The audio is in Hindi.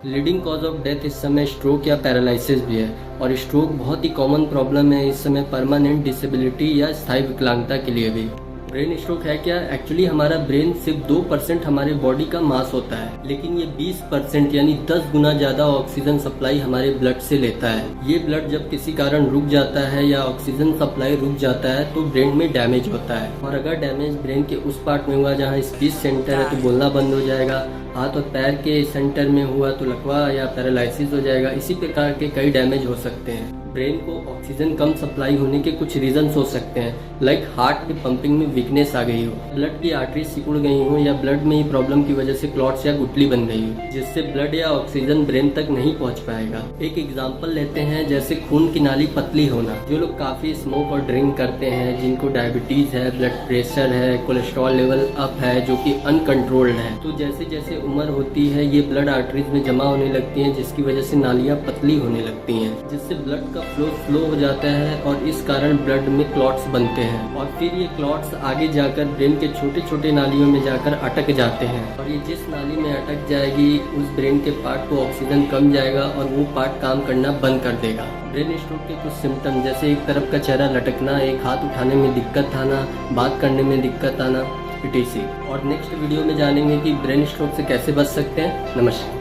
लीडिंग कॉज ऑफ डेथ इस समय स्ट्रोक या पैरालिसिस भी है और स्ट्रोक बहुत ही कॉमन प्रॉब्लम है इस समय परमानेंट डिसेबिलिटी या स्थायी विकलांगता के लिए भी। ब्रेन स्ट्रोक है क्या? एक्चुअली हमारा ब्रेन सिर्फ 2% हमारे बॉडी का मास होता है, लेकिन ये 20% यानी 10 गुना ज़्यादा ऑक्सीजन सप्लाई हमारे ब्लड से लेता है। ये ब्लड जब किसी कारण रुक जाता है या ऑक्सीजन सप्लाई रुक जाता है तो ब्रेन में डैमेज होता है, और अगर डैमेज ब्रेन के उस पार्ट में हुआ जहाँ स्पीच सेंटर है तो बोलना बंद हो जाएगा। हाथ और पैर के सेंटर में हुआ तो लकवा या पैरालिसिस हो जाएगा। इसी प्रकार के कई डैमेज हो सकते हैं। ब्रेन को ऑक्सीजन कम सप्लाई होने के कुछ रीजंस हो सकते हैं, लाइक हार्ट की पंपिंग में वीकनेस आ गई हो, ब्लड की आर्टरी सिकुड़ गई हो, या ब्लड में ही प्रॉब्लम की वजह से क्लॉट्स या गुठली बन गई हो, जिससे ब्लड या ऑक्सीजन ब्रेन तक नहीं पहुंच पाएगा। एक एग्जांपल लेते हैं, जैसे खून की नाली पतली होना। जो लोग काफी स्मोक और ड्रिंक करते हैं, जिनको डायबिटीज है, ब्लड प्रेशर है, कोलेस्ट्रॉल लेवल अप है जो कि अनकंट्रोल्ड है, तो जैसे जैसे उम्र होती है ये ब्लड आर्टरीज में जमा होने लगती हैं, जिसकी वजह से नालियां पतली होने लगती हैं, जिससे ब्लड फ्लो स्लो हो जाता है और इस कारण ब्लड में क्लॉट्स बनते हैं, और फिर ये क्लॉट्स आगे जाकर ब्रेन के छोटे छोटे नालियों में जाकर अटक जाते हैं, और ये जिस नाली में अटक जाएगी उस ब्रेन के पार्ट को ऑक्सीजन कम जाएगा और वो पार्ट काम करना बंद कर देगा। ब्रेन स्ट्रोक के कुछ सिम्टम जैसे एक तरफ का चेहरा लटकना, एक हाथ उठाने में दिक्कत आना, बात करने में दिक्कत आना, etc। और नेक्स्ट वीडियो में जानेंगे कि ब्रेन स्ट्रोक से कैसे बच सकते हैं। नमस्कार।